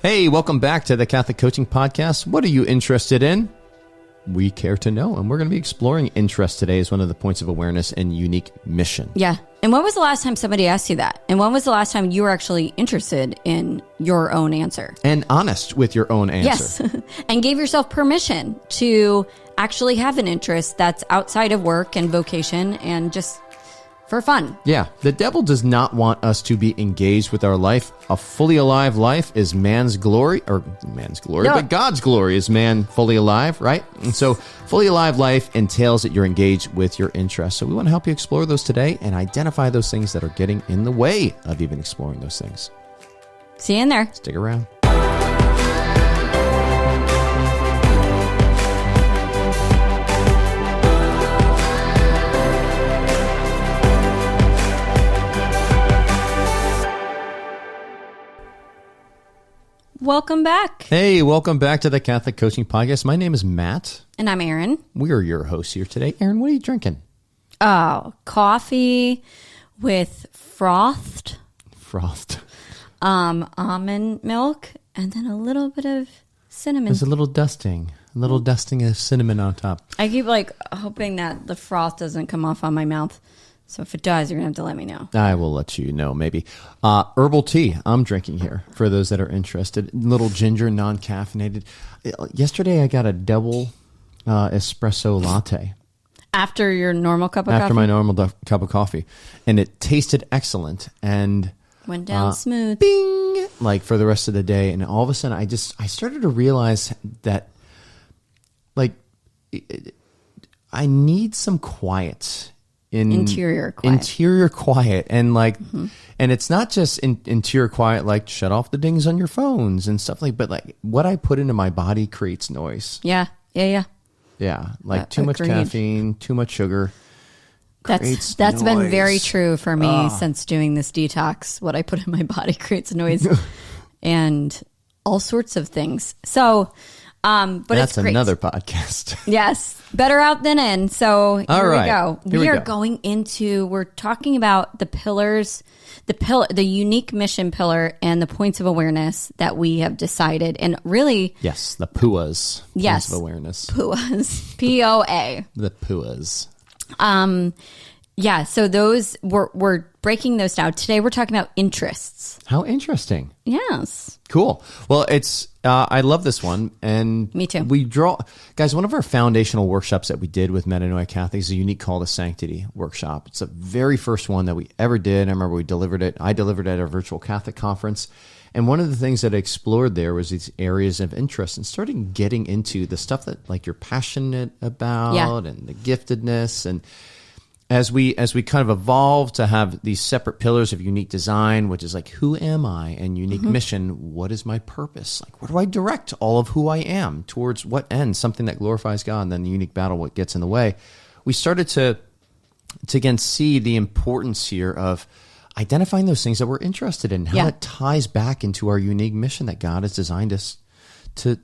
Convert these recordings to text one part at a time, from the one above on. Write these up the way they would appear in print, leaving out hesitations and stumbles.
Hey, welcome back to the Catholic Coaching Podcast. What are you interested in? We care to know, and we're going to be exploring interest today as one of the points of awareness and unique mission. Yeah. And when was the last time somebody asked you that? And when was the last time you were actually interested in your own answer? And honest with your own answer. Yes. And gave yourself permission to actually have an interest that's outside of work and vocation and just for fun. Yeah. The devil does not want us to be engaged with our life. A fully alive life is man's glory, but God's glory is man fully alive, right? And so fully alive life entails that you're engaged with your interests. So we want to help you explore those today and identify those things that are getting in the way of even exploring those things. See you in there. Stick around. Welcome back. Hey, welcome back to the Catholic Coaching Podcast. My name is Matt. And I'm Erin. We are your hosts here today. Erin, what are you drinking? Oh, coffee with frothed almond milk and then a little bit of cinnamon. There's a little dusting of cinnamon on top. I keep hoping that the froth doesn't come off on my mouth. So if it does, you're going to have to let me know. I will let you know, maybe. Herbal tea I'm drinking here for those that are interested. Little ginger, non-caffeinated. Yesterday, I got a double espresso latte. After your normal cup of coffee? After my normal cup of coffee. And it tasted excellent. And went down smooth. Bing! Like for the rest of the day. And all of a sudden, I started to realize that, I need some quiet. Interior quiet and and it's not just interior quiet, like shut off the dings on your phones and stuff but what I put into my body creates noise. Yeah. Like too much caffeine, too much sugar. That's been very true for me since doing this detox. What I put in my body creates noise and all sorts of things. So but that's it's great. Another podcast. Yes. Better out than in. So here we go. We're talking about the pillars, the unique mission pillar and the points of awareness that we have decided. And really. Yes. The PUAs. Yes. Points of awareness. PUAs. POA. The PUAs. Yeah. So those, we're breaking those down. Today we're talking about interests. How interesting. Yes. Cool. Well, I love this one. And me too. Guys, one of our foundational workshops that we did with Metanoia Catholic is a unique call to sanctity workshop. It's the very first one that we ever did. I remember we delivered it. I delivered it at our virtual Catholic conference. And one of the things that I explored there was these areas of interest and starting getting into the stuff that you're passionate about and the giftedness. And as we kind of evolve to have these separate pillars of unique design, which is who am I, and unique mission, what is my purpose? Where do I direct all of who I am towards what end? Something that glorifies God, and then the unique battle, what gets in the way. We started to again see the importance here of identifying those things that we're interested in, how it ties back into our unique mission that God has designed us to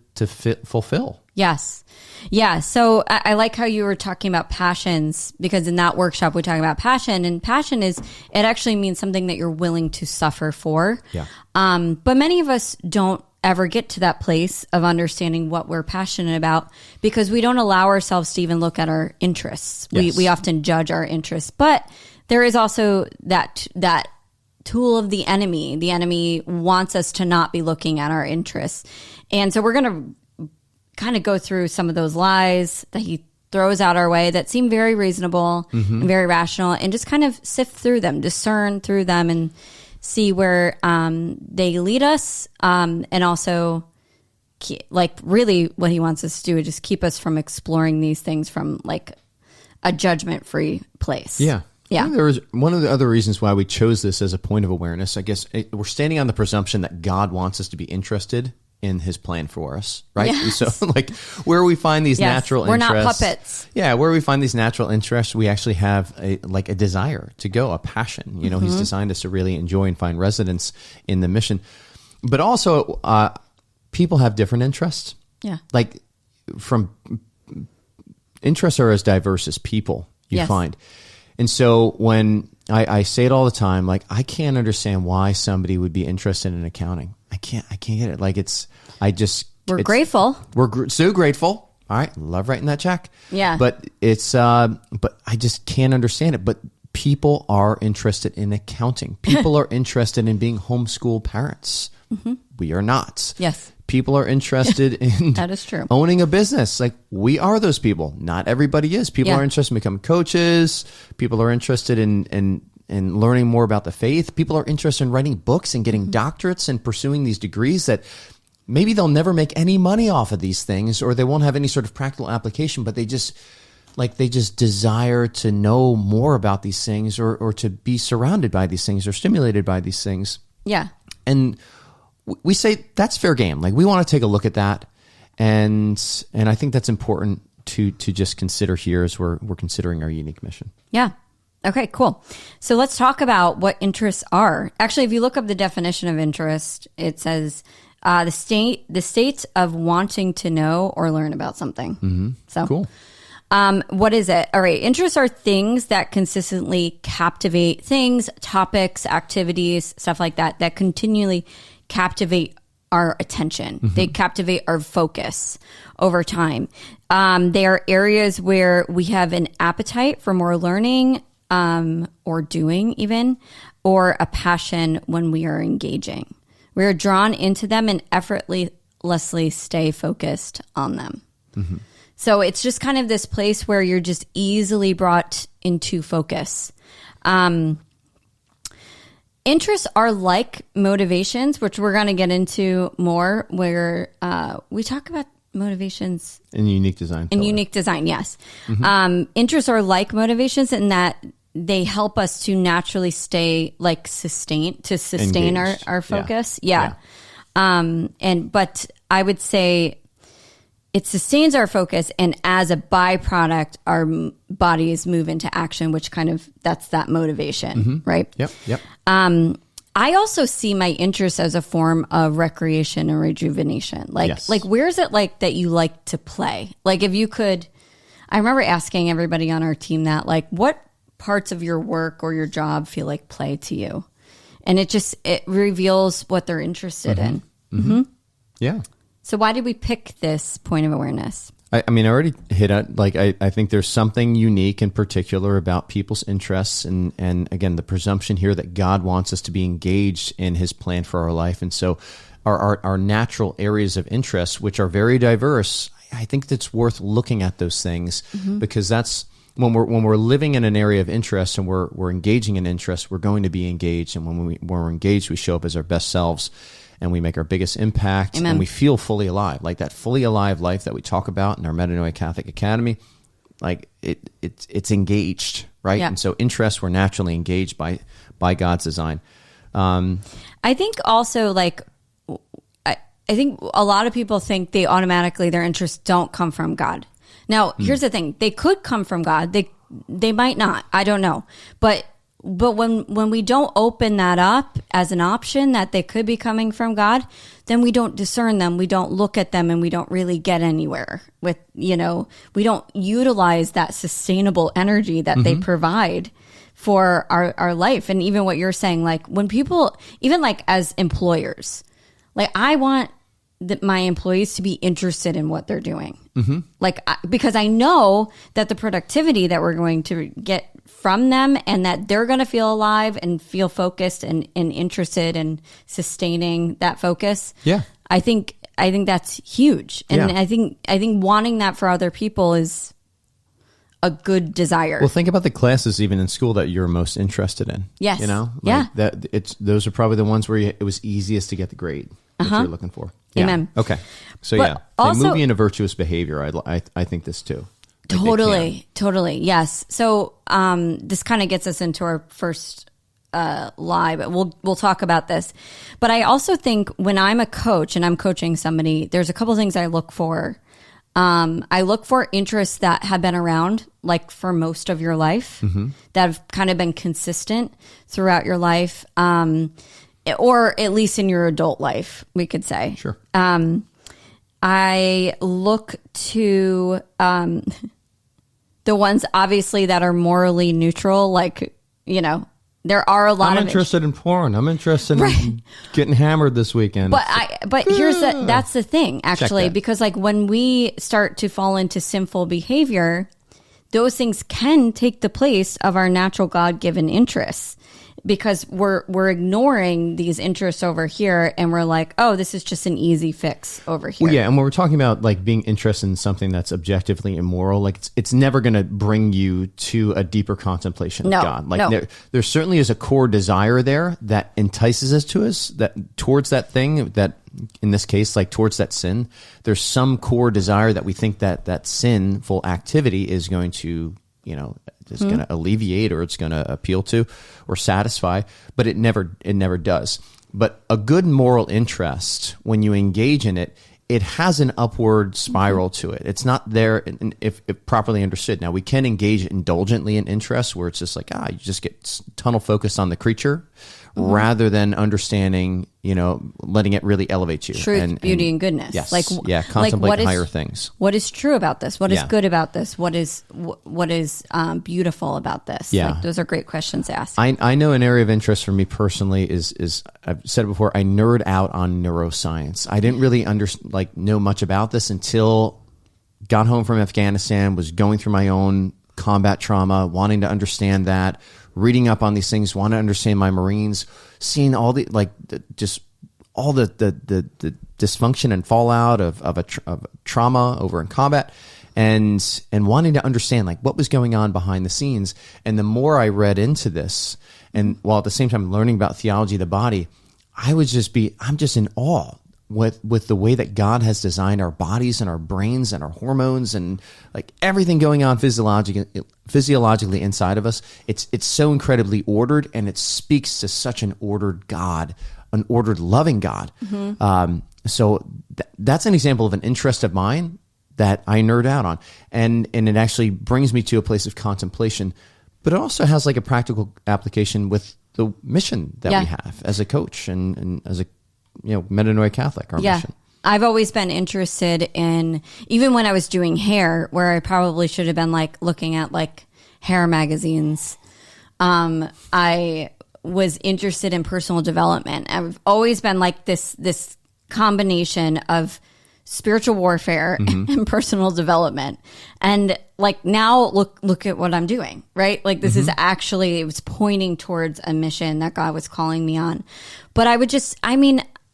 fulfill. Yes. Yeah. So I like how you were talking about passions, because in that workshop we talk about passion, and passion it actually means something that you're willing to suffer for. Yeah. But many of us don't ever get to that place of understanding what we're passionate about because we don't allow ourselves to even look at our interests. Yes. We often judge our interests, but there is also that tool of the enemy. The enemy wants us to not be looking at our interests. And so we're going to kind of go through some of those lies that he throws out our way that seem very reasonable and very rational, and just kind of sift through them, discern through them, and see where they lead us. And also, really what he wants us to do is just keep us from exploring these things from a judgment-free place. Yeah. Yeah. There was one of the other reasons why we chose this as a point of awareness. I guess we're standing on the presumption that God wants us to be interested in his plan for us, right? Yes. So where we find these natural interests. We're not puppets. Yeah, where we find these natural interests, we actually have a desire to go, a passion. He's designed us to really enjoy and find residence in the mission. But also, people have different interests. Yeah. From interests are as diverse as people you find. And so when I say it all the time, I can't understand why somebody would be interested in accounting. can't get it. Like We're grateful. We're so grateful. All right. Love writing that check. Yeah. But but I just can't understand it. But people are interested in accounting. People are interested in being homeschool parents. We are not. Yes. People are interested in that is true. Owning a business. Like, we are those people. Not everybody is. People are interested in becoming coaches. People are interested in learning more about the faith. People are interested in writing books and getting doctorates and pursuing these degrees that maybe they'll never make any money off of these things, or they won't have any sort of practical application, but they just desire to know more about these things, or to be surrounded by these things, or stimulated by these things. Yeah. And we say that's fair game. Like, we want to take a look at that. And I think that's important to just consider here as we're considering our unique mission. Yeah. Okay, cool. So let's talk about what interests are. Actually, if you look up the definition of interest, it says the state of wanting to know or learn about something. Mm-hmm. So cool. What is it? All right. Interests are things that consistently captivate, things, topics, activities, stuff like that continually captivate our attention. Mm-hmm. They captivate our focus over time. They are areas where we have an appetite for more learning, or doing even, or a passion when we are engaging. We are drawn into them and effortlessly stay focused on them. Mm-hmm. So it's just kind of this place where you're just easily brought into focus. Interests are like motivations, which we're going to get into more, where we talk about motivations in unique design. In unique design, yes. Mm-hmm. Interests are like motivations in that they help us to naturally stay sustain our focus. Yeah. But I would say it sustains our focus, and as a byproduct, our bodies move into action, which that's that motivation, right? Yep. I also see my interest as a form of recreation and rejuvenation. Where's it that you like to play? If you could, I remember asking everybody on our team that, what parts of your work or your job feel like play to you? And it reveals what they're interested in. Mm-hmm. Yeah. So why did we pick this point of awareness? I already hit it. I think there's something unique in particular about people's interests. And again, the presumption here that God wants us to be engaged in his plan for our life. And so our natural areas of interest, which are very diverse, I think it's worth looking at those things, because that's when we're living in an area of interest and we're engaging in interest, we're going to be engaged. And when we're engaged, we show up as our best selves. And we make our biggest impact. Amen. And we feel fully alive, like that fully alive life that we talk about in our Metanoia Catholic Academy. It's engaged, right? Yeah. And so interests were naturally engaged by God's design. I think also I think a lot of people think their interests don't come from God. Now, here's the thing: they could come from God. They might not. I don't know, but when we don't open that up as an option that they could be coming from God, then we don't discern them, we don't look at them, and we don't really get anywhere with, we don't utilize that sustainable energy that they provide for our life. And even what you're saying, when people, even as employers, I want my employees to be interested in what they're doing. Because I know that the productivity that we're going to get from them, and that they're going to feel alive and feel focused and interested in sustaining that focus. Yeah. I think that's huge. And I think wanting that for other people is a good desire. Well, think about the classes even in school that you're most interested in. Yes. Those are probably the ones where it was easiest to get the grade that you're looking for. Yeah. Amen. Okay. So also, moving into virtuous behavior, I think this too. Totally. Yes. So this kind of gets us into our first lie, but we'll talk about this. But I also think when I'm a coach and I'm coaching somebody, there's a couple things I look for. I look for interests that have been around for most of your life, that have kind of been consistent throughout your life, or at least in your adult life, we could say. Sure. I look to the ones obviously that are morally neutral, there are a lot I'm of interested in porn. I'm interested in getting hammered this weekend. But here's that's the thing, actually, because like when we start to fall into sinful behavior, those things can take the place of our natural God-given interests, because we're ignoring these interests over here, and we're like, oh, this is just an easy fix over here. Well, yeah, and when we're talking about like being interested in something that's objectively immoral, like it's never going to bring you to a deeper contemplation of God. Like there certainly is a core desire there that entices us towards that thing, that in this case, like towards that sin. There's some core desire that we think that sinful activity is going to, it's going to alleviate, or it's going to appeal to or satisfy, but it never does. But a good moral interest, when you engage in it, it has an upward spiral to it. It's not there if properly understood. Now, we can engage indulgently in interests where it's just like, you just get tunnel focused on the creature rather than understanding, letting it really elevate you. Truth, beauty, and goodness. Yes. Contemplate higher things. What is true about this? What is good about this? What is beautiful about this? Yeah. Like, those are great questions to ask. I know an area of interest for me personally is I've said it before, I nerd out on neuroscience. I didn't really know much about this until got home from Afghanistan, was going through my own combat trauma, wanting to understand that, reading up on these things, want to understand my Marines, seeing all the all the dysfunction and fallout of trauma over in combat, and wanting to understand like what was going on behind the scenes. And the more I read into this, and while at the same time learning about theology of the body, I'm just in awe with the way that God has designed our bodies and our brains and our hormones and like everything going on physiologically inside of us. It's so incredibly ordered, and it speaks to such an ordered God, an ordered, loving God. So that's an example of an interest of mine that I nerd out on, and it actually brings me to a place of contemplation. But it also has like a practical application with the mission that we have as a coach and as a Metanoia Catholic, our mission. I've always been interested in, even when I was doing hair, where I probably should have been like looking at like hair magazines. I was interested in personal development. I've always been like this combination of spiritual warfare and personal development. And like now look at what I'm doing, right? Like this is actually, it was pointing towards a mission that God was calling me on. But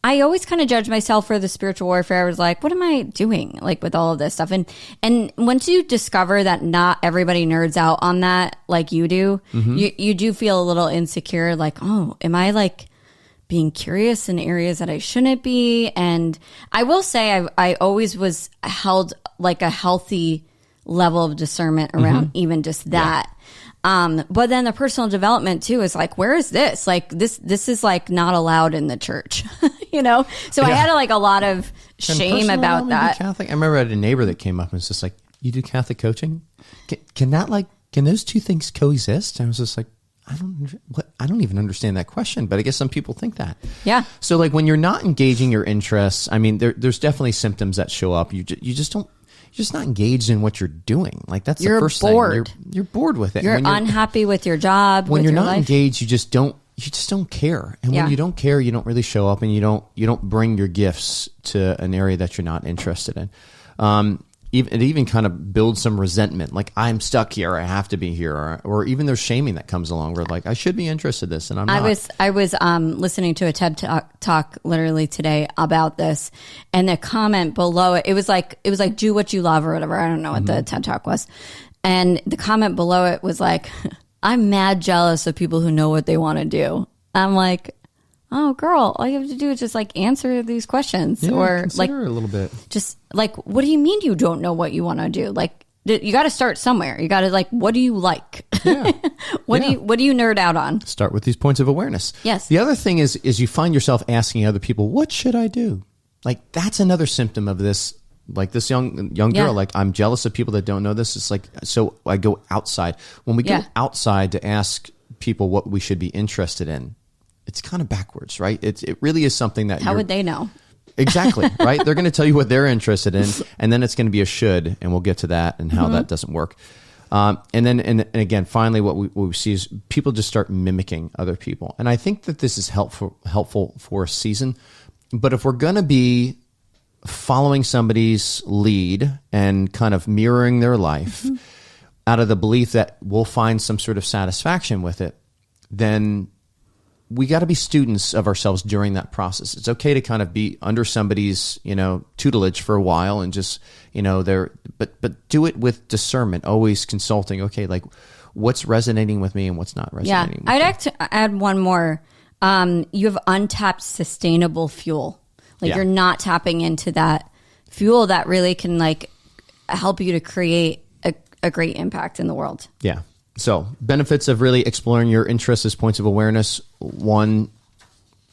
I always kind of judge myself for the spiritual warfare. I was like, what am I doing like with all of this stuff? And once you discover that not everybody nerds out on that like you do, you do feel a little insecure, like, oh, am I like being curious in areas that I shouldn't be? And I will say I always was held like a healthy level of discernment around even just that. But then the personal development too is like, where is this? Like this is like not allowed in the church, So I had like a lot of shame about that. Catholic? I remember I had a neighbor that came up and was just like, you do Catholic coaching? Can those two things coexist? And I was just like, I don't even understand that question, but I guess some people think that. Yeah. So like when you're not engaging your interests, I mean, there's definitely symptoms that show up. You're just not engaged in what you're doing. Like that's the first bored. thing. You're bored with it. You're unhappy with your job. When you're not life. engaged, you just don't care. And when you don't care, you don't really show up, and you don't bring your gifts to an area that you're not interested in. It even kind of builds some resentment. Like, I'm stuck here. I have to be here. Or even there's shaming that comes along where like, I should be interested in this and I'm not. I was listening to a TED talk literally today about this, and the comment below it was like, do what you love or whatever. I don't know what the TED talk was. And the comment below it was like, I'm mad jealous of people who know what they want to do. I'm like, oh, girl, all you have to do is just like answer these questions, or like a little bit. Just like, what do you mean you don't know what you want to do? Like, you got to start somewhere. You got to like, what do you like? Yeah. What do you nerd out on? Start with these points of awareness. Yes. The other thing is you find yourself asking other people, what should I do? Like, that's another symptom of this. Like this young girl, like, I'm jealous of people that don't know this. It's like, so I go outside. When we go outside to ask people what we should be interested in, it's kind of backwards, right? It really is something that how would they know? Exactly, right? They're going to tell you what they're interested in, and then it's going to be a should, and we'll get to that and how that doesn't work. And again, finally, what we see is people just start mimicking other people. And I think that this is helpful for a season. But if we're going to be following somebody's lead and kind of mirroring their life out of the belief that we'll find some sort of satisfaction with it, then we got to be students of ourselves during that process. It's okay to kind of be under somebody's, tutelage for a while and just, but do it with discernment, always consulting. Okay, like what's resonating with me and what's not resonating. Yeah, I'd like to add one more. You have untapped sustainable fuel. Like you're not tapping into that fuel that really can like help you to create a great impact in the world. Yeah. So benefits of really exploring your interests as points of awareness. 1,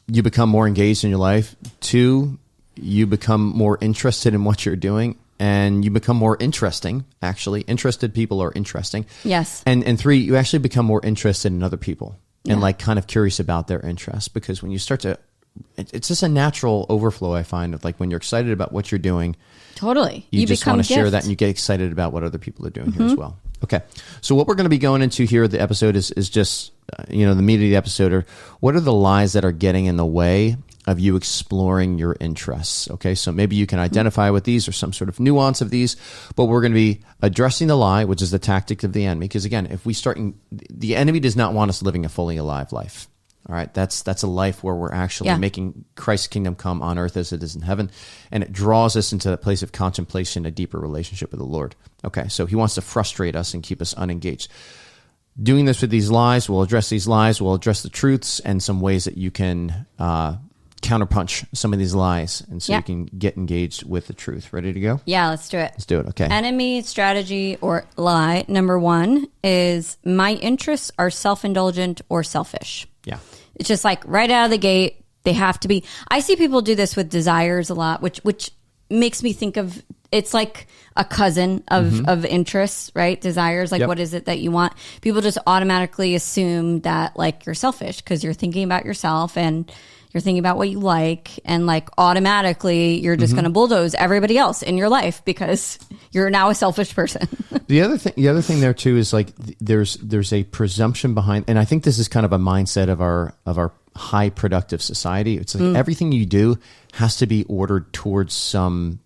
you become more engaged in your life. 2, you become more interested in what you're doing, and you become more interesting. Actually, interested people are interesting. Yes. And 3, you actually become more interested in other people and like kind of curious about their interests, because when you start to, it's just a natural overflow, I find, of like when you're excited about what you're doing. Totally. You just want to share that, and you get excited about what other people are doing here as well. Okay. So what we're going to be going into here, the episode is just, the meat of the episode, or what are the lies that are getting in the way of you exploring your interests? Okay. So maybe you can identify with these or some sort of nuance of these, but we're going to be addressing the lie, which is the tactic of the enemy. Because again, if we start, the enemy does not want us living a fully alive life. All right, that's a life where we're actually making Christ's kingdom come on earth as it is in heaven, and it draws us into that place of contemplation, a deeper relationship with the Lord. Okay, so he wants to frustrate us and keep us unengaged. Doing this with these lies, we'll address these lies, we'll address the truths and some ways that you can counterpunch some of these lies, and so you can get engaged with the truth. Ready to go? Yeah, let's do it. Let's do it, okay. Enemy, strategy, or lie. Number 1 is my interests are self-indulgent or selfish. Yeah. It's just like right out of the gate, they have to be. I see people do this with desires a lot, which makes me think of, it's like a cousin of interests, right? Desires, like what is it that you want? People just automatically assume that like you're selfish because you're thinking about yourself and you're thinking about what you like, and like automatically you're just going to bulldoze everybody else in your life because you're now a selfish person. The other thing there too is like there's a presumption behind, and I think this is kind of a mindset of our high productive society. It's like everything you do has to be ordered towards some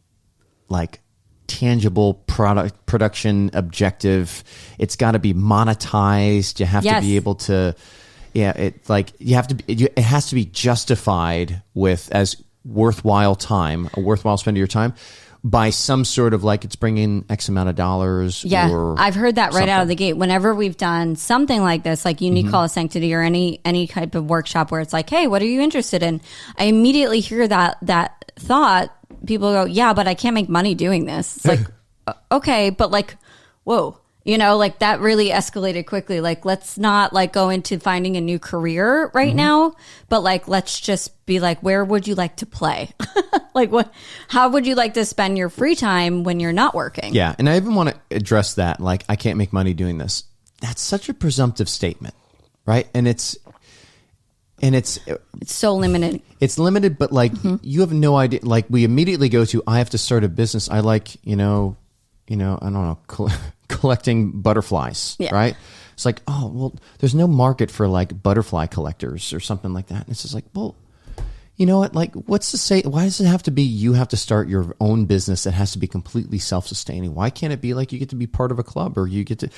like tangible production objective. It's got to be monetized. You have to be able to. Yeah, it like you have to. It has to be justified with as worthwhile time, a worthwhile spend of your time, by some sort of like it's bringing X amount of dollars. Yeah, or I've heard that right something. out of the gate. Whenever we've done something like this, like Unique Call of Sanctity or any type of workshop where it's like, hey, what are you interested in? I immediately hear that thought. People go, yeah, but I can't make money doing this. It's like, okay, but like, whoa. Like that really escalated quickly. Like, let's not like go into finding a new career right now, but like, let's just be like, where would you like to play? Like how would you like to spend your free time when you're not working? Yeah. And I even want to address that. Like, I can't make money doing this. That's such a presumptive statement, right? And it's so limited. It's limited, but like you have no idea. Like we immediately go to, I have to start a business. I like, I don't know, collecting butterflies, right? It's like, oh, well, there's no market for like butterfly collectors or something like that. And it's just like, well, you know what? Like, what's to say? Why does it have to be you have to start your own business that has to be completely self-sustaining? Why can't it be like you get to be part of a club, or you get to,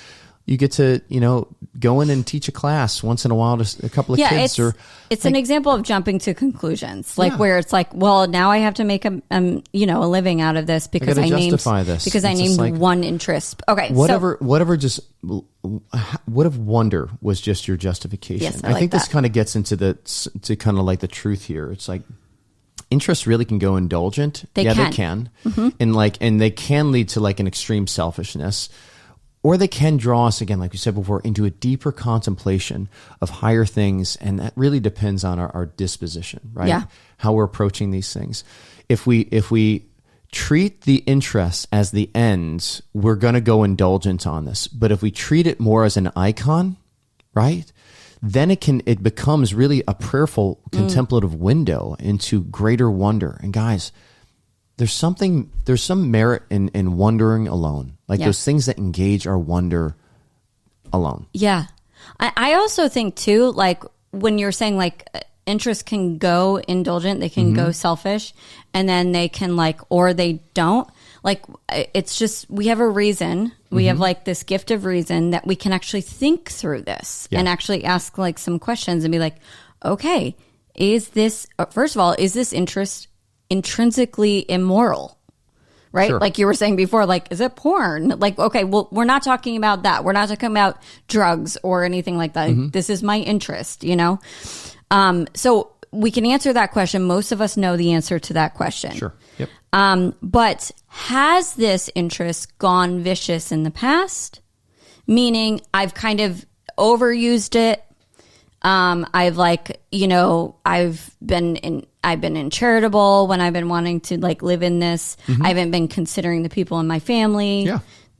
go in and teach a class once in a while to a couple of kids? It's an example of jumping to conclusions, like where it's like, well, now I have to make a living out of this because I named one interest. Okay, what if wonder was just your justification? Yes, I think this kind of gets into to kind of like the truth here. It's like interests really can go indulgent. They can, and they can lead to like an extreme selfishness. Or they can draw us, again, like we said before, into a deeper contemplation of higher things. And that really depends on our disposition, right? Yeah. How we're approaching these things. If we treat the interest as the end, we're going to go indulgent on this. But if we treat it more as an icon, right? Then it becomes really a prayerful, contemplative window into greater wonder. And guys, there's some merit in wondering alone. Like those things that engage our wonder alone. Yeah. I also think too, like when you're saying like interests can go indulgent, they can go selfish, and then they can like, or they don't. Like it's just, we have a reason. We have like this gift of reason that we can actually think through this and actually ask like some questions and be like, okay, is this, first of all, is this interest intrinsically immoral? Right? Sure. Like you were saying before, like, is it porn? Like, okay, well, we're not talking about that. We're not talking about drugs or anything like that. This is my interest, you know? So we can answer that question. Most of us know the answer to that question. Sure. Yep. But has this interest gone vicious in the past? Meaning I've kind of overused it. I've like, you know, I've been charitable when I've been wanting to like live in this. I haven't been considering the people in my family,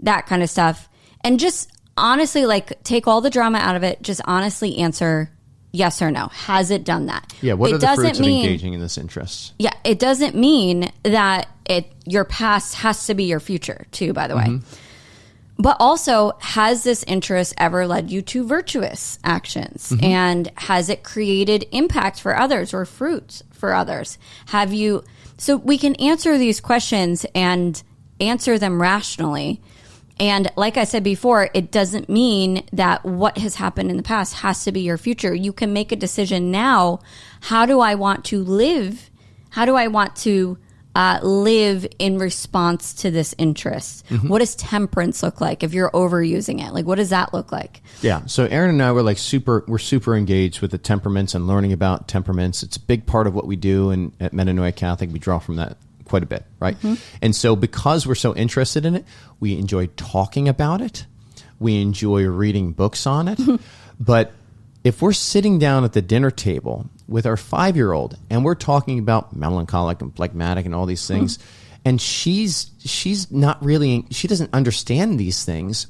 that kind of stuff. And just honestly, like take all the drama out of it. Just honestly answer yes or no. Has it done that? Yeah. What are the fruits of engaging in this interest? Yeah. It doesn't mean that your past has to be your future too, by the way. But also, has this interest ever led you to virtuous actions? And has it created impact for others or fruits for others? So we can answer these questions and answer them rationally. And like I said before, it doesn't mean that what has happened in the past has to be your future. You can make a decision now. How do I want to live? How do I want to live in response to this interest? What does temperance look like if you're overusing it? Like, what does that look like? Yeah. So Aaron and I were like we're super engaged with the temperaments and learning about temperaments. It's a big part of what we do. And at Metanoia Catholic, we draw from that quite a bit, right? And so because we're so interested in it, we enjoy talking about it. We enjoy reading books on it. But if we're sitting down at the dinner table with our 5-year-old and we're talking about melancholic and phlegmatic and all these things, and she's not really, she doesn't understand these things,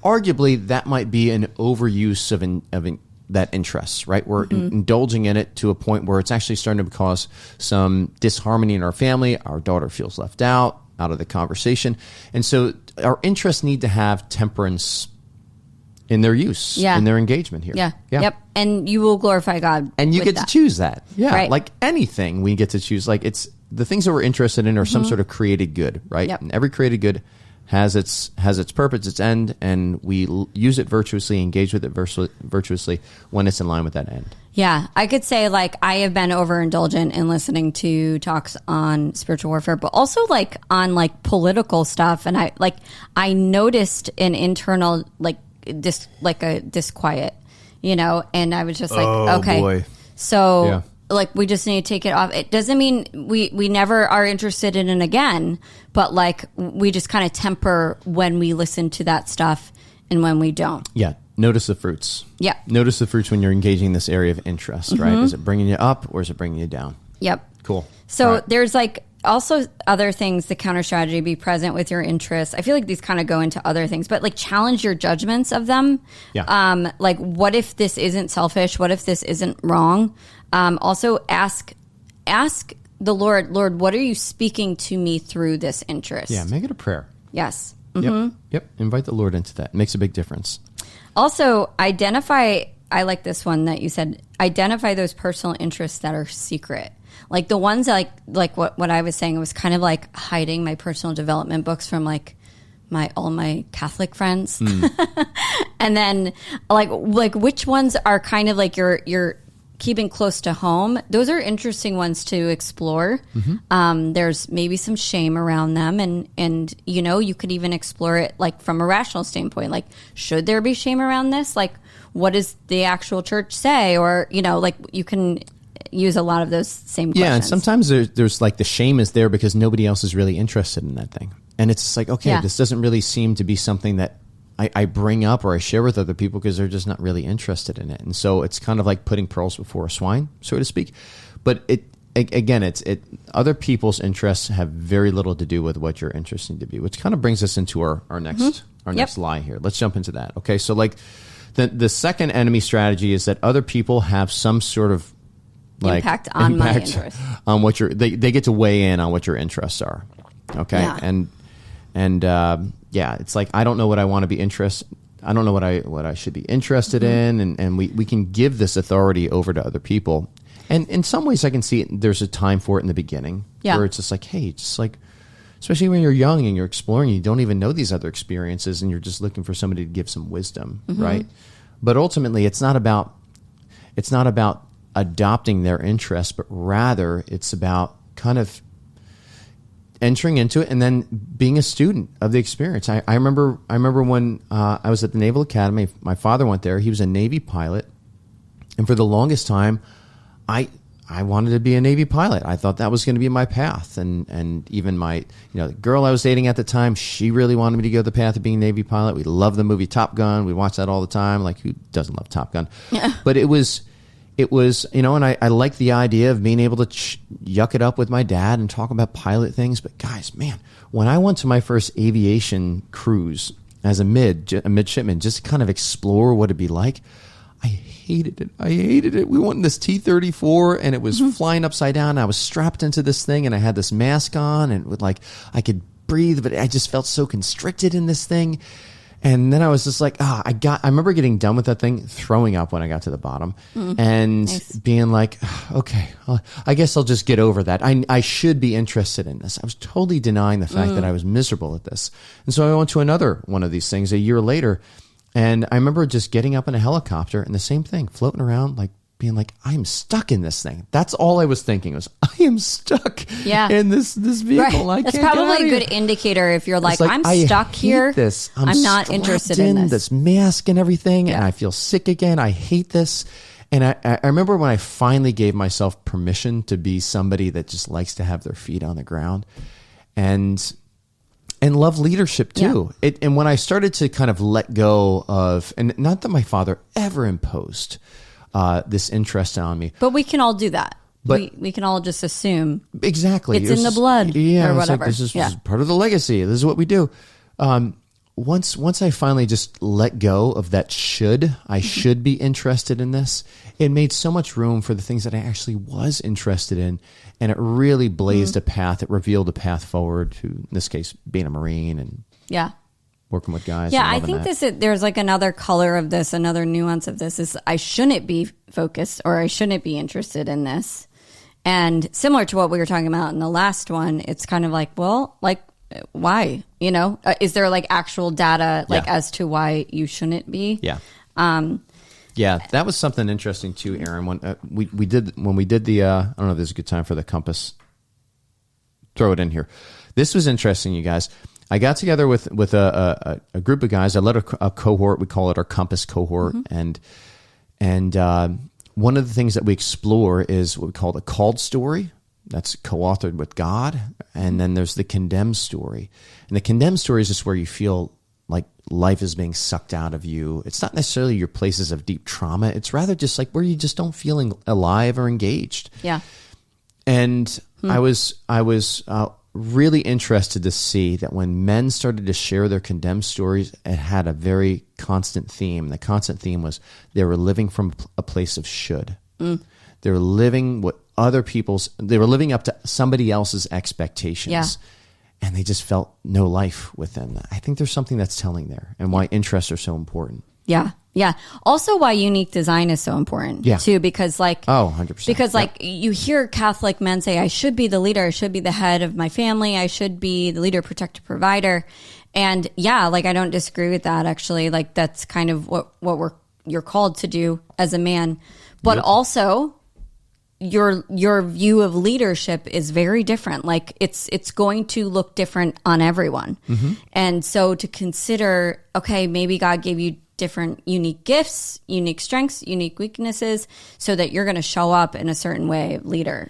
arguably that might be an overuse of that interest, right? We're indulging in it to a point where it's actually starting to cause some disharmony in our family. Our daughter feels left out of the conversation. And so our interests need to have temperance in their use, in their engagement here. Yep. And you will glorify God. And you get to choose that. Yeah. Right. Like anything we get to choose. Like it's the things that we're interested in are some sort of created good, right? Yep. And every created good has its purpose, its end, and we use it virtuously, engage with it virtuously when it's in line with that end. Yeah, I could say like I have been overindulgent in listening to talks on spiritual warfare, but also like on like political stuff, and I noticed an internal like a disquiet, you know, and I was just like, okay, boy. So like we just need to take it off. It doesn't mean we never are interested in it again, but like we just kind of temper when we listen to that stuff and when we don't. Yeah. Notice the fruits. Yeah. Notice the fruits when you're engaging in this area of interest, right? Is it bringing you up or is it bringing you down? Yep. Cool. So there's like also other things, the counter strategy, be present with your interests. I feel like these kind of go into other things, but like challenge your judgments of them. Yeah. Like what if this isn't selfish? What if this isn't wrong? Also ask the Lord, what are you speaking to me through this interest? Yeah. Make it a prayer. Yes. Yep. Invite the Lord into that. It makes a big difference. Also identify, I like this one that you said, identify those personal interests that are secret. Like the ones like what I was saying, it was kind of like hiding my personal development books from like all my Catholic friends. And then like which ones are kind of like you're keeping close to home. Those are interesting ones to explore. There's maybe some shame around them, and you know, you could even explore it like from a rational standpoint. Like, should there be shame around this? Like, what does the actual church say? Or, you know, like you can use a lot of those same questions. Yeah, and sometimes there's like the shame is there because nobody else is really interested in that thing. And it's just like, okay, this doesn't really seem to be something that I bring up or I share with other people because they're just not really interested in it. And so it's kind of like putting pearls before a swine, so to speak. But other people's interests have very little to do with what you're interested in to be, which kind of brings us into our next next lie here. Let's jump into that. Okay, so like the second enemy strategy is that other people have some sort of like impact on my interest, on what they get to weigh in on what your interests are. Okay, and it's like I don't know what I want to be I don't know what I should be interested in. And we can give this authority over to other people. And in some ways I can see there's a time for it in the beginning where it's just like, hey, just like, especially when you're young and you're exploring, you don't even know these other experiences and you're just looking for somebody to give some wisdom, right? But ultimately it's not about adopting their interests, but rather it's about kind of entering into it and then being a student of the experience. I remember when I was at the Naval Academy, my father went there. He was a Navy pilot. And for the longest time, I wanted to be a Navy pilot. I thought that was going to be my path. And even my, the girl I was dating at the time, she really wanted me to go the path of being a Navy pilot. We loved the movie Top Gun. We watched that all the time. Like, who doesn't love Top Gun? Yeah. But it was, and I like the idea of being able to yuck it up with my dad and talk about pilot things. But guys, man, when I went to my first aviation cruise as a midshipman, just to kind of explore what it'd be like, I hated it. We went in this T-34 and it was flying upside down. I was strapped into this thing and I had this mask on and I could breathe, but I just felt so constricted in this thing. And then I was just like, I remember getting done with that thing, throwing up when I got to the bottom and being like, okay, I guess I'll just get over that. I should be interested in this. I was totally denying the fact that I was miserable at this. And so I went to another one of these things a year later. And I remember just getting up in a helicopter and the same thing, floating around, like being like, I am stuck in this thing. That's all I was thinking was, I am stuck in this vehicle. Right. That's probably a good indicator if you're like I'm stuck here. This. I'm not interested in this mask and everything, and I feel sick again. I hate this. And I remember when I finally gave myself permission to be somebody that just likes to have their feet on the ground and love leadership too. Yeah. And when I started to kind of let go of, and not that my father ever imposed this interest on me. But we can all do that. But we can all just assume. Exactly. It's in the blood or whatever. Like, this is part of the legacy. This is what we do. Once I finally just let go of that I should be interested in this, it made so much room for the things that I actually was interested in. And it really blazed a path. It revealed a path forward to, in this case, being a Marine and working with guys. Yeah, I think there's like another color of this, another nuance of this is I shouldn't be focused or I shouldn't be interested in this. And similar to what we were talking about in the last one, it's kind of like, well, like, why? Is there like actual data as to why you shouldn't be? Yeah. Yeah, that was something interesting too, Aaron. When we did the I don't know if this is a good time for the compass. Throw it in here. This was interesting, you guys. I got together with a group of guys. I led a cohort. We call it our compass cohort, and one of the things that we explore is what we call the called story. That's co-authored with God, and then there's the condemned story. And the condemned story is just where you feel like life is being sucked out of you. It's not necessarily your places of deep trauma. It's rather just like where you just don't feel alive or engaged. Yeah. And I was really interested to see that when men started to share their condemned stories, it had a very constant theme. The constant theme was they were living from a place of should. They were living they were living up to somebody else's expectations. Yeah. And they just felt no life within that. I think there's something that's telling there and why interests are so important. Yeah. Yeah. Also why unique design is so important too, because 100%. Because you hear Catholic men say, I should be the leader. I should be the head of my family. I should be the leader, protector, provider. And I don't disagree with that actually. Like that's kind of what you're called to do as a man, but also your view of leadership is very different. Like it's going to look different on everyone. And so to consider, okay, maybe God gave you different unique gifts, unique strengths, unique weaknesses, so that you're going to show up in a certain way, leader,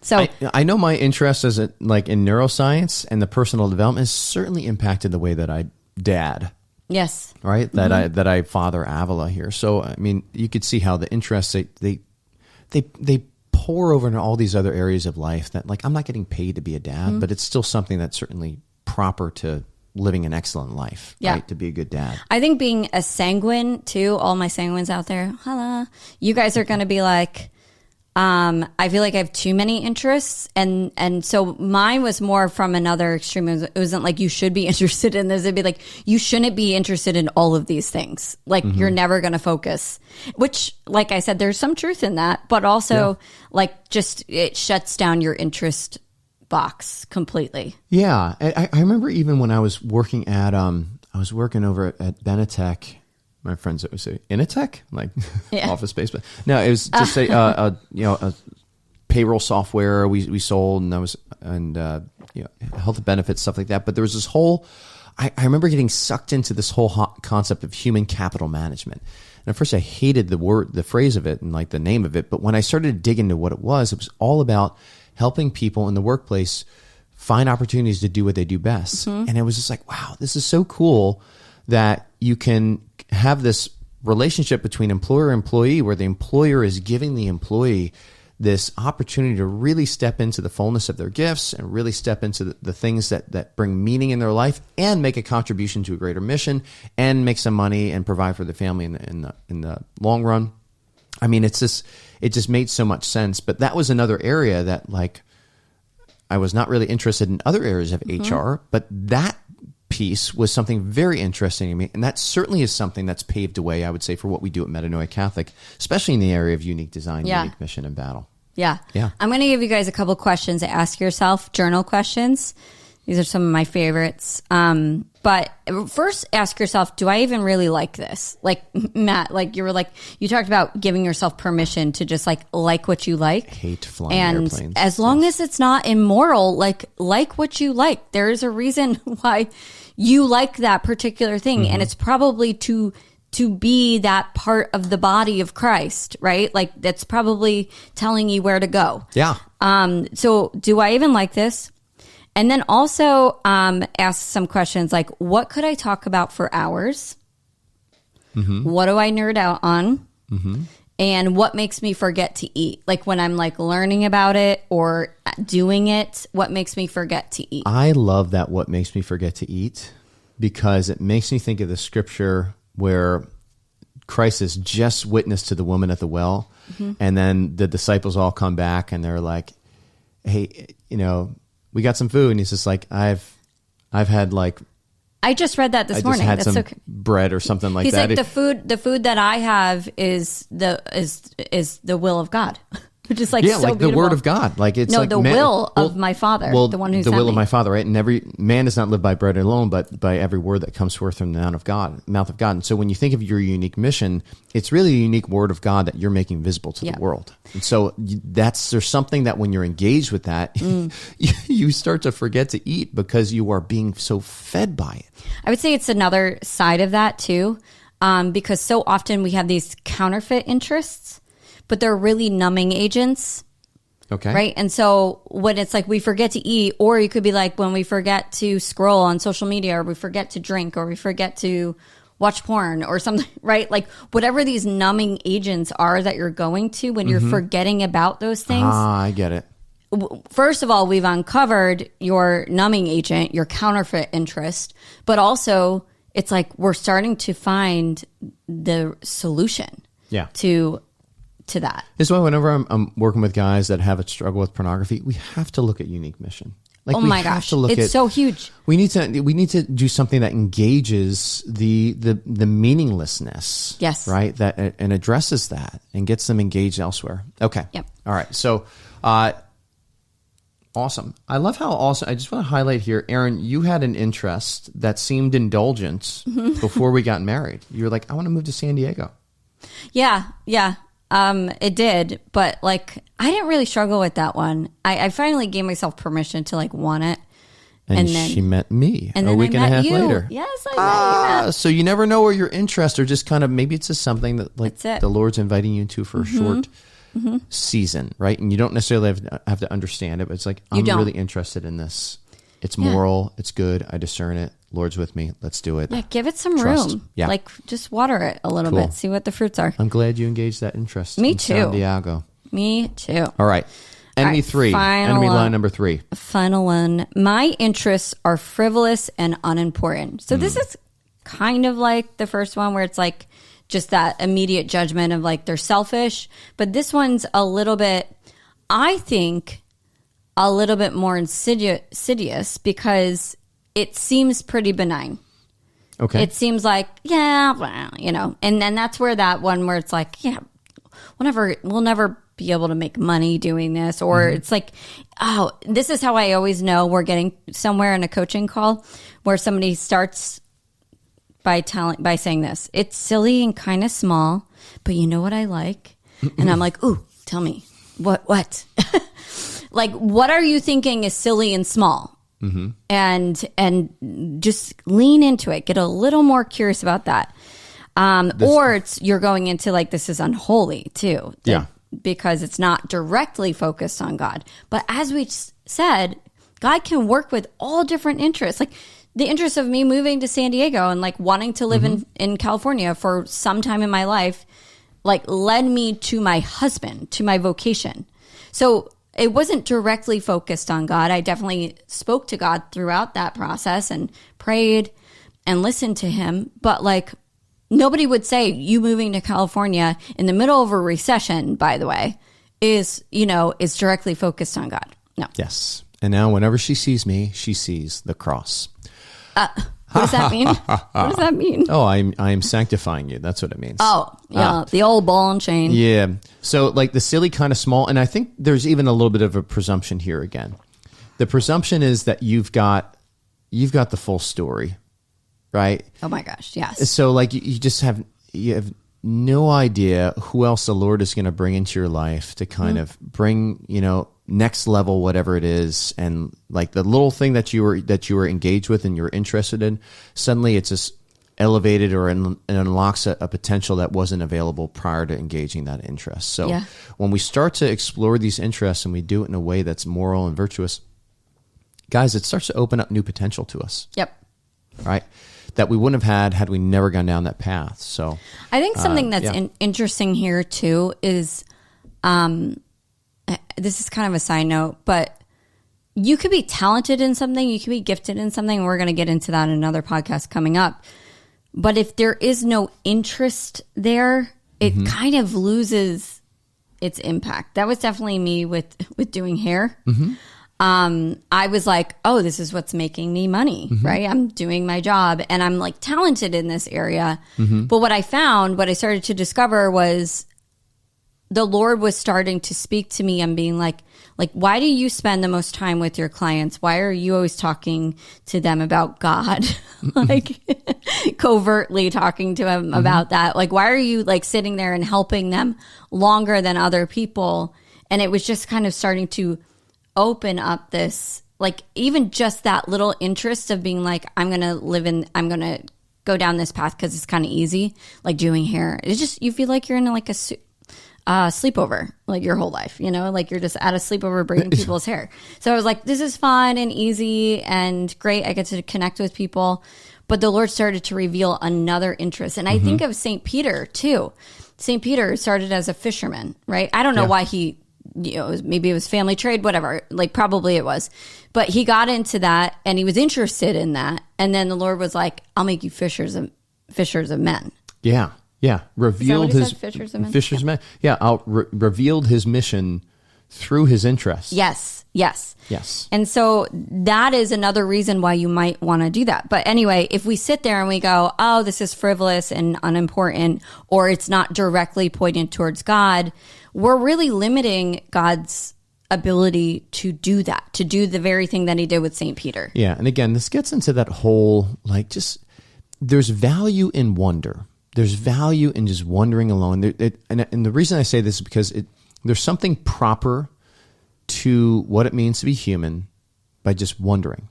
So I know my interest in neuroscience and the personal development has certainly impacted the way that I dad. Yes. Right? That I father Avila here. So I mean, you could see how the interests they pour over into all these other areas of life that I'm not getting paid to be a dad, but it's still something that's certainly proper to living an excellent life, right? To be a good dad. I think being a sanguine too, all my sanguines out there, holla, you guys are going to be like, I feel like I have too many interests, and so mine was more from another extreme. It wasn't like you should be interested in this. It'd be like you shouldn't be interested in all of these things. Like you're never going to focus. Which, like I said, there's some truth in that, but also like just it shuts down your interest box completely. Yeah, I remember even when I was working at I was working over at Benetech. My friends would say Initech, like office space, but no, it was just a payroll software we sold, and health benefits, stuff like that. But there was this whole, I remember getting sucked into this whole concept of human capital management. And at first I hated the phrase of it and like the name of it. But when I started to dig into what it was all about helping people in the workplace find opportunities to do what they do best. And it was just like, wow, this is so cool that you can have this relationship between employer and employee where the employer is giving the employee this opportunity to really step into the fullness of their gifts and really step into the things that bring meaning in their life and make a contribution to a greater mission and make some money and provide for the family in the long run. I mean, it just made so much sense. But that was another area that like I was not really interested in other areas of HR, but that piece was something very interesting to me. And that certainly is something that's paved the way, I would say, for what we do at Metanoia Catholic, especially in the area of unique design, unique mission, and battle. Yeah. I'm going to give you guys a couple questions to ask yourself, journal questions. These are some of my favorites. But first ask yourself, do I even really like this? Like Matt, like you talked about giving yourself permission to just like what you like. I hate flying airplanes. And as long as it's not immoral, like what you like. There is a reason why you like that particular thing. And it's probably to be that part of the body of Christ, right? Like that's probably telling you where to go. Yeah. So do I even like this? And then also ask some questions like, what could I talk about for hours? What do I nerd out on? And what makes me forget to eat? Like when I'm like learning about it or doing it, what makes me forget to eat? I love that what makes me forget to eat because it makes me think of the scripture where Christ has just witnessed to the woman at the well. And then the disciples all come back and they're like, hey, we got some food. And he's just like, I've had like, I just read that this morning. That's some bread or something like that. He's like, the food that I have is the will of God. Which is like so like beautiful. The word of God. Like it's like the will of my Father, the one who sent me. The will of my Father, right? And every man does not live by bread alone, but by every word that comes forth from the mouth of God. And so when you think of your unique mission, it's really a unique word of God that you're making visible to the world. And so there's something that when you're engaged with that, you start to forget to eat because you are being so fed by it. I would say it's another side of that too, because so often we have these counterfeit interests. But they're really numbing agents. Okay. Right? And so when it's like we forget to eat, or you could be like when we forget to scroll on social media, or we forget to drink, or we forget to watch porn or something, right? Like whatever these numbing agents are that you're going to when you're forgetting about those things. I get it. First of all, we've uncovered your numbing agent, your counterfeit interest, but also it's like we're starting to find the solution to that. This is why whenever I'm working with guys that have a struggle with pornography, we have to look at unique mission. Like oh my gosh, it's so huge. We need to do something that engages the meaninglessness. Yes. Right. That and addresses that and gets them engaged elsewhere. Okay. Yep. All right. So, awesome. I love how also, I just want to highlight here, Erin, you had an interest that seemed indulgent before we got married. You were like, I want to move to San Diego. Yeah. It did, but like I didn't really struggle with that one. I finally gave myself permission to like want it. And then she met me a week and a half later. Yes, I met you. So you never know where your interests are just kind of, maybe it's just something that like the Lord's inviting you into for a short season, right? And you don't necessarily have to understand it, but it's like, I'm really interested in this. It's moral. It's good. I discern it. Lord's with me. Let's do it. Yeah, give it some room. Yeah. Like just water it a little bit. See what the fruits are. I'm glad you engaged that interest. Me too. San Diego. Me too. All right. Enemy 3. Enemy line number 3. Final one. My interests are frivolous and unimportant. So this is kind of like the first one where it's like, just that immediate judgment of like they're selfish. But this one's a little bit, I think, a little bit more insidious because it seems pretty benign. Okay. It seems like, yeah, well, and then that's where that one where it's like, yeah, we'll never be able to make money doing this. Or it's like, oh, this is how I always know we're getting somewhere in a coaching call where somebody starts by saying this. It's silly and kind of small, but you know what I like? And I'm like, ooh, tell me. What? Like, what are you thinking is silly and small? And just lean into it. Get a little more curious about that. Or you're going into like, this is unholy too. Yeah. Because it's not directly focused on God. But as we said, God can work with all different interests. Like the interest of me moving to San Diego and like wanting to live in California for some time in my life, like led me to my husband, to my vocation. So it wasn't directly focused on God. I definitely spoke to God throughout that process and prayed and listened to him. But like nobody would say you moving to California in the middle of a recession, by the way, is directly focused on God. No. Yes. And now whenever she sees me, she sees the cross. What does that mean? What does that mean? Oh, I am sanctifying you. That's what it means. Oh, yeah. The old ball and chain. Yeah. So like the silly kind of small, and I think there's even a little bit of a presumption here again. The presumption is that you've got the full story, right? Oh my gosh, yes. So like you have no idea who else the Lord is going to bring into your life to kind of bring, next level, whatever it is. And like the little thing that you were engaged with and you're interested in, suddenly it's just elevated or it unlocks a potential that wasn't available prior to engaging that interest. So when we start to explore these interests and we do it in a way that's moral and virtuous, guys, it starts to open up new potential to us. Yep. Right? That we wouldn't have had we never gone down that path. So I think something that's interesting here too is, this is kind of a side note, but you could be talented in something, you could be gifted in something, and we're going to get into that in another podcast coming up. But if there is no interest there, it kind of loses its impact. That was definitely me with doing hair. I was like, oh, this is what's making me money, right? I'm doing my job and I'm like talented in this area. But what I started to discover was the Lord was starting to speak to me and being like, why do you spend the most time with your clients? Why are you always talking to them about God? Like covertly talking to them about that? Like, why are you like sitting there and helping them longer than other people? And it was just kind of starting to open up this, like even just that little interest of being like, I'm going to go down this path because it's kind of easy, like doing hair. It's just, you feel like you're in like a sleepover, like your whole life, like you're just at a sleepover braiding people's hair. So I was like, this is fun and easy and great. I get to connect with people. But the Lord started to reveal another interest. And I think of St. Peter too. St. Peter started as a fisherman, right? I don't know why he, maybe it was family trade, whatever, like probably it was. But he got into that and he was interested in that. And then the Lord was like, I'll make you fishers of men. Yeah. Yeah. Revealed his fishers of men. Fishers of men. Yeah. Revealed his mission through his interests. Yes. Yes. And so that is another reason why you might want to do that. But anyway, if we sit there and we go, oh, this is frivolous and unimportant, or it's not directly pointed towards God, we're really limiting God's ability to do that, to do the very thing that he did with St. Peter. Yeah. And again, this gets into that whole, like, just there's value in wonder. There's value in just wandering alone. And the reason I say this is because there's something proper to what it means to be human by just wondering,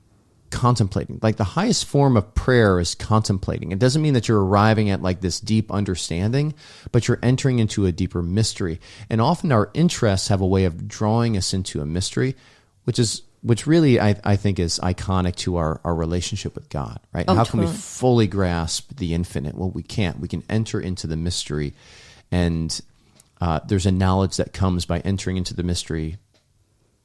contemplating. Like the highest form of prayer is contemplating. It doesn't mean that you're arriving at like this deep understanding, but you're entering into a deeper mystery. And often our interests have a way of drawing us into a mystery, which really I think is iconic to our relationship with God, right? Oh, How totally. can we fully grasp the infinite? Well, we can't. We can enter into the mystery, and there's a knowledge that comes by entering into the mystery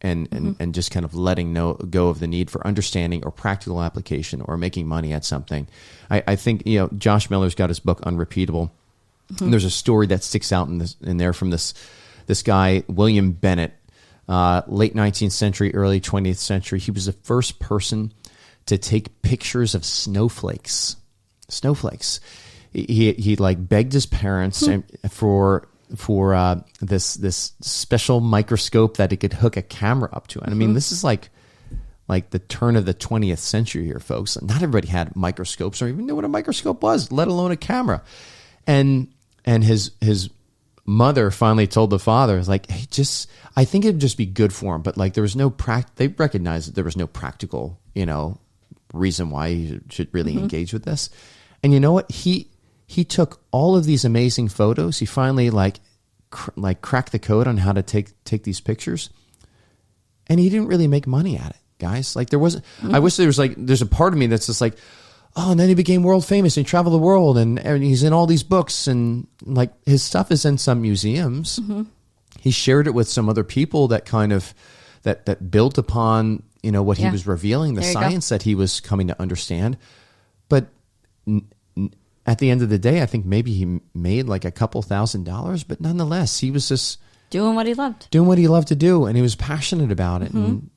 and just kind of letting go of the need for understanding or practical application or making money at something. I think, Josh Miller's got his book Unrepeatable, And there's a story that sticks out in there from this guy, William Bennett, late 19th century, early 20th century. He was the first person to take pictures of snowflakes. He like begged his parents for this special microscope that he could hook a camera up to. And I mean, this is like the turn of the 20th century here, folks. Not everybody had microscopes or even knew what a microscope was, let alone a camera. And his mother finally told the father, like, hey, I think it'd just be good for him. But like, there was no they recognized that there was no practical, reason why he should really engage with this. And you know what? He took all of these amazing photos. He finally cracked the code on how to take these pictures. And he didn't really make money at it, guys. Like, there wasn't, I wish there's a part of me that's just like, oh, and then he became world famous and he traveled the world and he's in all these books and like his stuff is in some museums. He shared it with some other people that kind of, that built upon, what he was revealing, the science that he was coming to understand. But at the end of the day, I think maybe he made like a couple $1,000s, but nonetheless, he was just doing what he loved to do. And he was passionate about it. And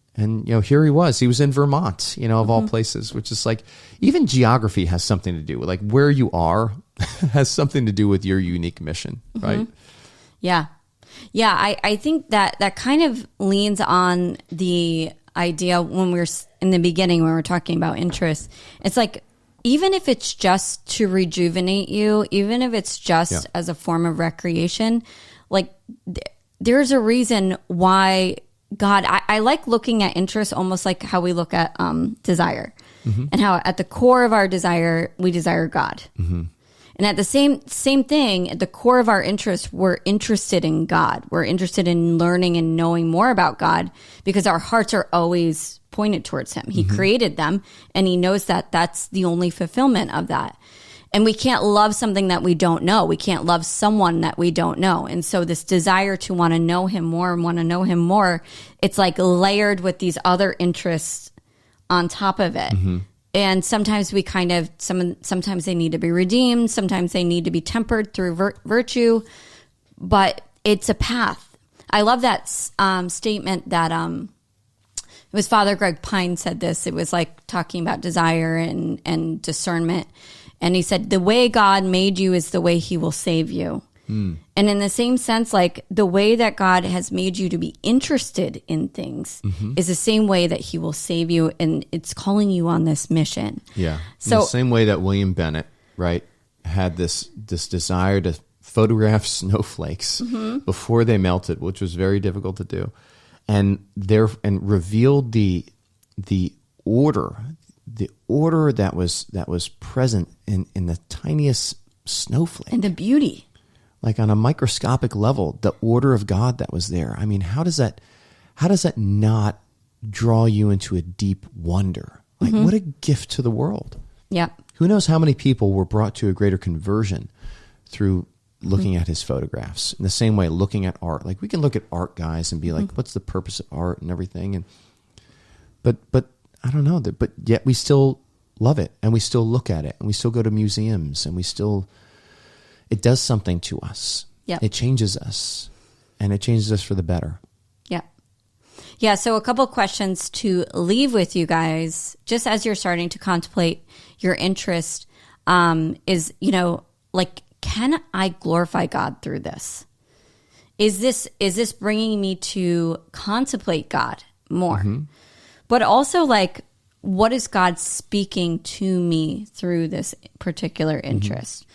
here he was in Vermont, of all places, which is like, even geography has something to do with like where you are has something to do with your unique mission. Right. Yeah. I think that kind of leans on the idea when we're in the beginning, when we're talking about interest. It's like, even if it's just to rejuvenate you, even if it's just as a form of recreation, like there's a reason why God, I like looking at interest almost like how we look at desire, and how at the core of our desire, we desire God. And at the same thing, at the core of our interest, we're interested in God. We're interested in learning and knowing more about God because our hearts are always pointed towards him. He created them, and he knows that that's the only fulfillment of that. And we can't love something that we don't know. We can't love someone that we don't know. And so this desire to want to know him more and want to know him more, it's like layered with these other interests on top of it. And sometimes we sometimes they need to be redeemed. Sometimes they need to be tempered through virtue, but it's a path. I love that statement that, it was Father Greg Pine said this. It was like talking about desire and discernment. And he said, the way God made you is the way he will save you. And in the same sense, like the way that God has made you to be interested in things is the same way that he will save you. And it's calling you on this mission. Yeah. So in the same way that William Bennett, right, had this desire to photograph snowflakes before they melted, which was very difficult to do. And revealed the order that was present in the tiniest snowflake, and the beauty, like on a microscopic level, the order of God that was there. I mean, how does that not draw you into a deep wonder? Like, what a gift to the world! Yeah. Who knows how many people were brought to a greater conversion through looking at his photographs. In the same way, looking at art. Like, we can look at art, guys, and be like, what's the purpose of art and everything? And but I don't know, but yet we still love it, and we still look at it, and we still go to museums, and it does something to us. Yeah. It changes us, and it changes us for the better. Yeah. Yeah. So a couple of questions to leave with you guys, just as you're starting to contemplate your interest, is, like, can I glorify God through this? Is this bringing me to contemplate God more? But also, like, what is God speaking to me through this particular interest?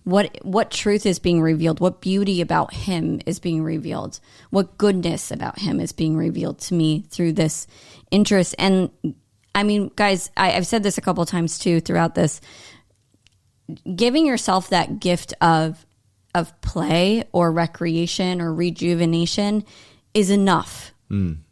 What truth is being revealed? What beauty about him is being revealed? What goodness about him is being revealed to me through this interest? And I mean, guys, I've said this a couple of times too throughout this. Giving yourself that gift of play or recreation or rejuvenation is enough.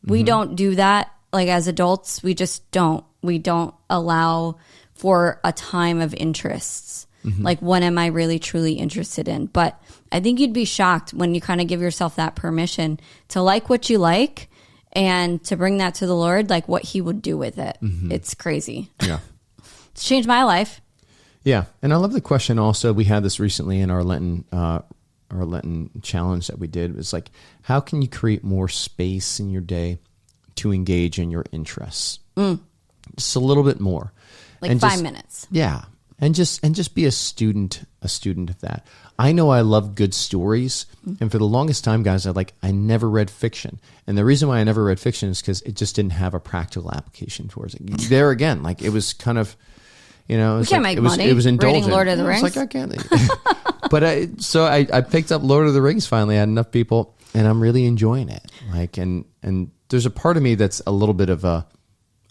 We don't do that. Like, as adults, we just don't. We don't allow for a time of interests. Like, what am I really, truly interested in? But I think you'd be shocked when you kind of give yourself that permission to like what you like and to bring that to the Lord, like what he would do with it. It's crazy. Yeah. It's changed my life. Yeah. And I love the question also. We had this recently in our Lenten challenge that we did. It was like, how can you create more space in your day to engage in your interests? Just a little bit more. Like and 5 minutes. Yeah. And just be a student of that. I know I love good stories. And for the longest time, guys, I never read fiction. And the reason why I never read fiction is because it just didn't have a practical application towards it. There again, like it was kind of, you know, You can't make money it was indulgent. reading Lord of the Rings. It's like, I can't. But I picked up Lord of the Rings finally. I had enough people and I'm really enjoying it. Like, and there's a part of me that's a little bit of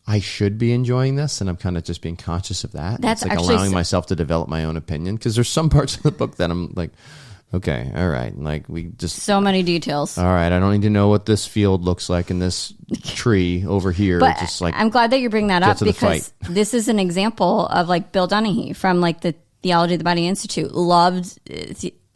I should be enjoying this, and I'm kind of just being conscious of that. That's it's like actually allowing myself to develop my own opinion, because there's some parts of the book that I'm like, okay, all right, like we just so many details. All right, I don't need to know what this field looks like and this tree over here. But just like I'm glad that you bring that up, because this is an example of like Bill Dunahee from like the Theology of the Body Institute loved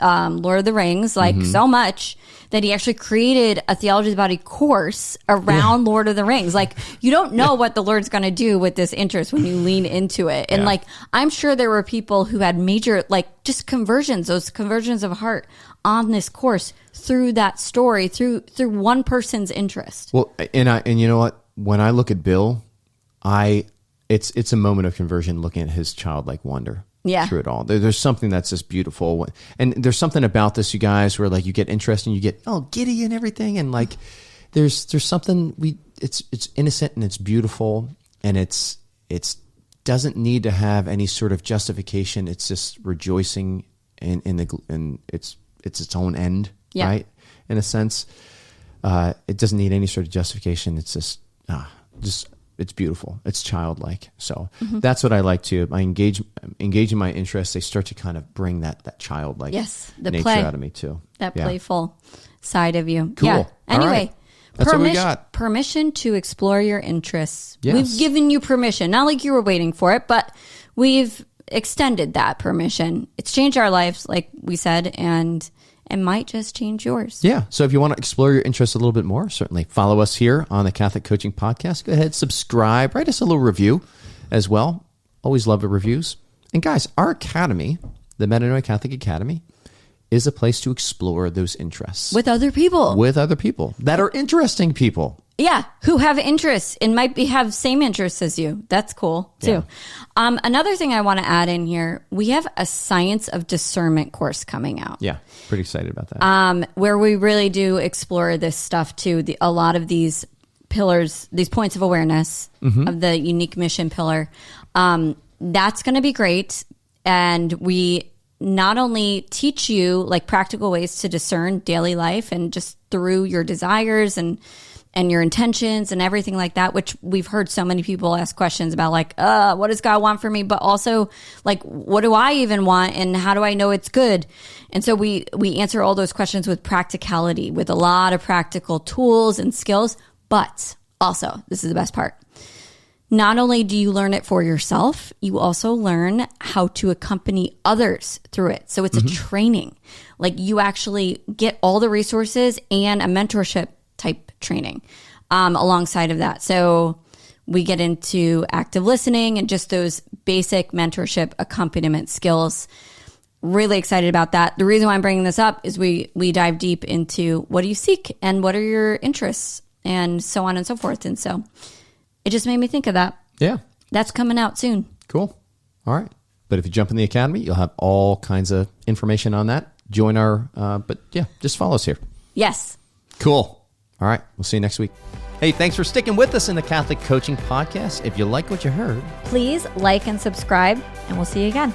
Lord of the Rings so much that he actually created a Theology of the Body course around Lord of the Rings. Like, you don't know what the Lord's going to do with this interest when you lean into it. And like, I'm sure there were people who had major, like, just conversions, those conversions of heart on this course through that story, through one person's interest. Well, and you know what? When I look at Bill, it's a moment of conversion looking at his childlike wonder. Through it all. There's something that's just beautiful. And there's something about this, you guys, where like you get interested and you get giddy and everything. And like there's something it's innocent and it's beautiful, and it's doesn't need to have any sort of justification. It's just rejoicing in its own end, right? In a sense. It doesn't need any sort of justification. It's just it's beautiful. It's childlike. So that's what I like to. I engage in my interests. They start to kind of bring that childlike nature out of me too. That playful side of you. Cool. Yeah. Anyway, right. That's what we got. Permission to explore your interests. Yes. We've given you permission. Not like you were waiting for it, but we've extended that permission. It's changed our lives, like we said, and it might just change yours. Yeah. So if you want to explore your interests a little bit more, certainly follow us here on the Catholic Coaching Podcast. Go ahead, subscribe, write us a little review as well. Always love the reviews. And guys, our academy, the Metanoia Catholic Academy, is a place to explore those interests. With other people. That are interesting people. Yeah, who have interests and might have same interests as you. That's cool, too. Yeah. Another thing I want to add in here, we have a Science of Discernment course coming out. Yeah, pretty excited about that. Where we really do explore this stuff, too. A lot of these pillars, these points of awareness of the unique mission pillar. That's going to be great. And we not only teach you like practical ways to discern daily life and just through your desires and your intentions and everything like that, which we've heard so many people ask questions about, like, what does God want for me? But also, like, what do I even want? And how do I know it's good? And so we answer all those questions with practicality, with a lot of practical tools and skills. But also, this is the best part. Not only do you learn it for yourself, you also learn how to accompany others through it. So it's a training. Like, you actually get all the resources and a mentorship type training alongside of that. So we get into active listening and just those basic mentorship accompaniment skills. Really excited about that. The reason why I'm bringing this up is we dive deep into what do you seek and what are your interests and so on and so forth. And so it just made me think of that. Yeah. That's coming out soon. Cool. All right. But if you jump in the academy, you'll have all kinds of information on that. Join our, but yeah, just follow us here. Yes. Cool. All right. We'll see you next week. Hey, thanks for sticking with us in the Catholic Coaching Podcast. If you like what you heard, please like and subscribe, and we'll see you again.